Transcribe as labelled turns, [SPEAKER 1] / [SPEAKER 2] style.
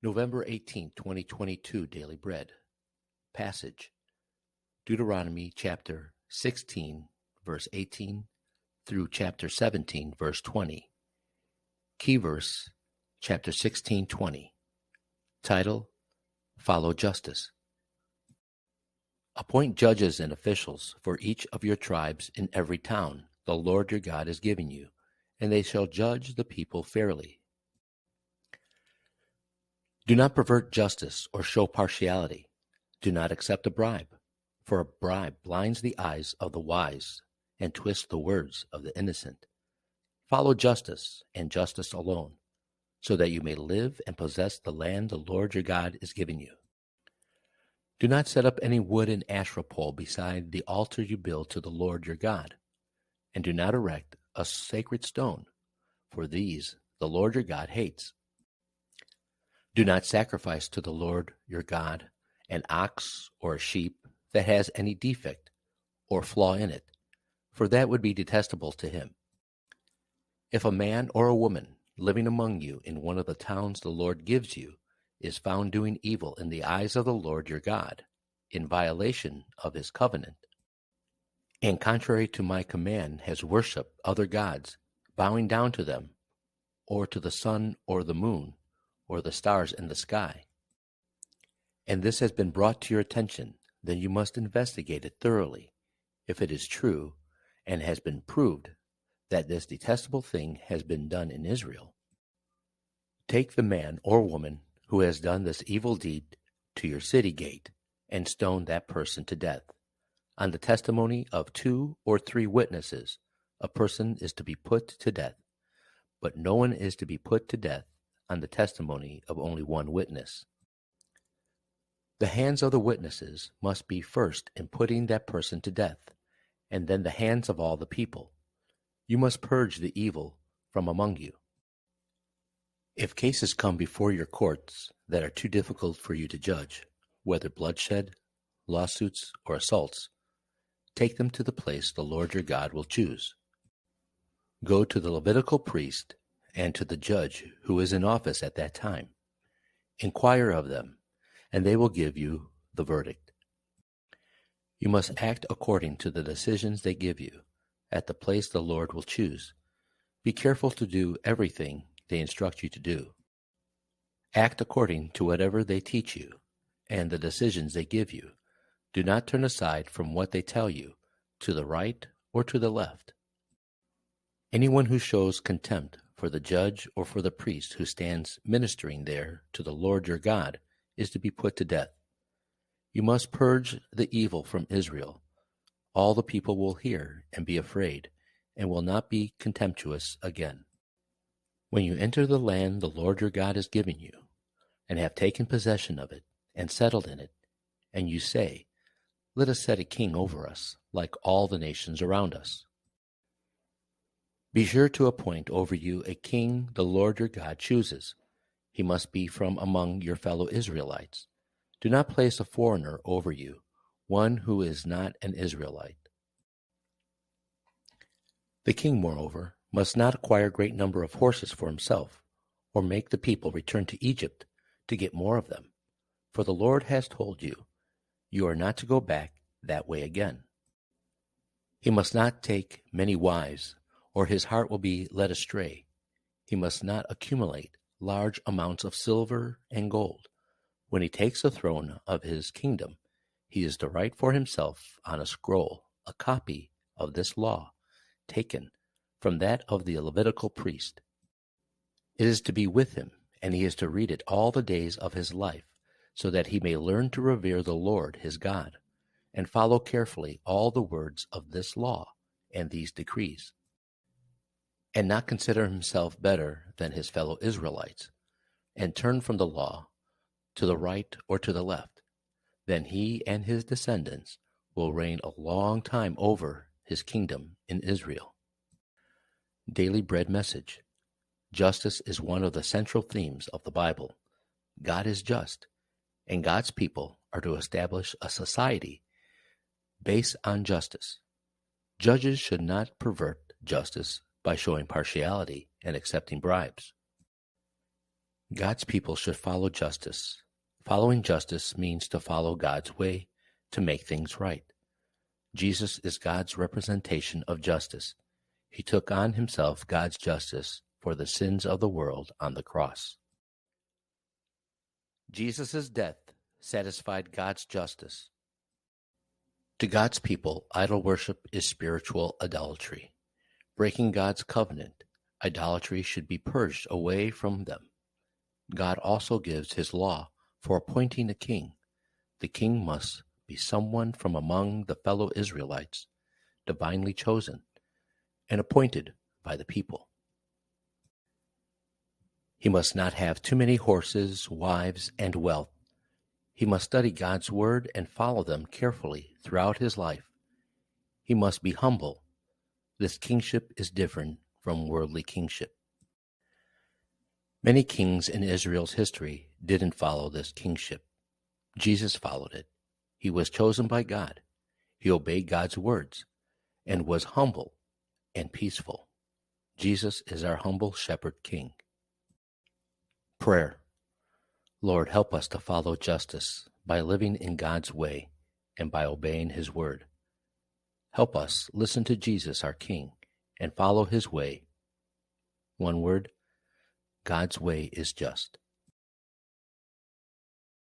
[SPEAKER 1] November 18, 2022 Daily Bread. Passage: Deuteronomy chapter 16, verse 18 through chapter 17, verse 20. Key verse, chapter 16:20. Title: Follow Justice. Appoint judges and officials for each of your tribes in every town the Lord your God is giving you, and they shall judge the people fairly. Do not pervert justice or show partiality. Do not accept a bribe, for a bribe blinds the eyes of the wise and twists the words of the innocent. Follow justice and justice alone, so that you may live and possess the land the Lord your God is giving you. Do not set up any wooden Asherah pole beside the altar you build to the Lord your God, and do not erect a sacred stone, for these the Lord your God hates. Do not sacrifice to the Lord your God an ox or a sheep that has any defect or flaw in it, for that would be detestable to him. If a man or a woman living among you in one of the towns the Lord gives you is found doing evil in the eyes of the Lord your God, in violation of his covenant, and contrary to my command has worshipped other gods, bowing down to them, or to the sun or the moon, or the stars in the sky, and this has been brought to your attention, then you must investigate it thoroughly, if it is true, and has been proved that this detestable thing has been done in Israel. Take the man or woman who has done this evil deed to your city gate, and stone that person to death. On the testimony of 2 or 3 witnesses, a person is to be put to death, but no one is to be put to death on the testimony of only one witness. The hands of the witnesses must be first in putting that person to death, and then the hands of all the people. You must purge the evil from among you. If cases come before your courts that are too difficult for you to judge, whether bloodshed, lawsuits, or assaults, take them to the place the Lord your God will choose. Go to the Levitical priest and to the judge who is in office at that time. Inquire of them, and they will give you the verdict. You must act according to the decisions they give you at the place the Lord will choose. Be careful to do everything they instruct you to do. Act according to whatever they teach you and the decisions they give you. Do not turn aside from what they tell you, to the right or to the left. Anyone who shows contempt for the judge or for the priest who stands ministering there to the Lord your God is to be put to death. You must purge the evil from Israel. All the people will hear and be afraid, and will not be contemptuous again. When you enter the land the Lord your God is giving you, and have taken possession of it, and settled in it, and you say, "Let us set a king over us, like all the nations around us," be sure to appoint over you a king the Lord your God chooses. He must be from among your fellow Israelites. Do not place a foreigner over you, one who is not an Israelite. The king, moreover, must not acquire a great number of horses for himself, or make the people return to Egypt to get more of them, for the Lord has told you, you are not to go back that way again. He must not take many wives, or his heart will be led astray. He must not accumulate large amounts of silver and gold. When he takes the throne of his kingdom, he is to write for himself on a scroll a copy of this law, taken from that of the Levitical priest. It is to be with him, and he is to read it all the days of his life, so that he may learn to revere the Lord his God, and follow carefully all the words of this law and these decrees, and not consider himself better than his fellow Israelites, and turn from the law to the right or to the left. Then he and his descendants will reign a long time over his kingdom in Israel. Daily Bread Message. Justice is one of the central themes of the Bible. God is just, and God's people are to establish a society based on justice. Judges should not pervert justice by showing partiality and accepting bribes. God's people should follow justice. Following justice means to follow God's way to make things right. Jesus is God's representation of justice. He took on himself God's justice for the sins of the world on the cross. Jesus' death satisfied God's justice. To God's people, idol worship is spiritual adultery. Breaking God's covenant, idolatry should be purged away from them. God also gives his law for appointing a king. The king must be someone from among the fellow Israelites, divinely chosen and appointed by the people. He must not have too many horses, wives, and wealth. He must study God's word and follow them carefully throughout his life. He must be humble. This kingship is different from worldly kingship. Many kings in Israel's history didn't follow this kingship. Jesus followed it. He was chosen by God. He obeyed God's words and was humble and peaceful. Jesus is our humble shepherd king. Prayer. Lord, help us to follow justice by living in God's way and by obeying his word. Help us listen to Jesus, our King, and follow his way. One word, God's way is just.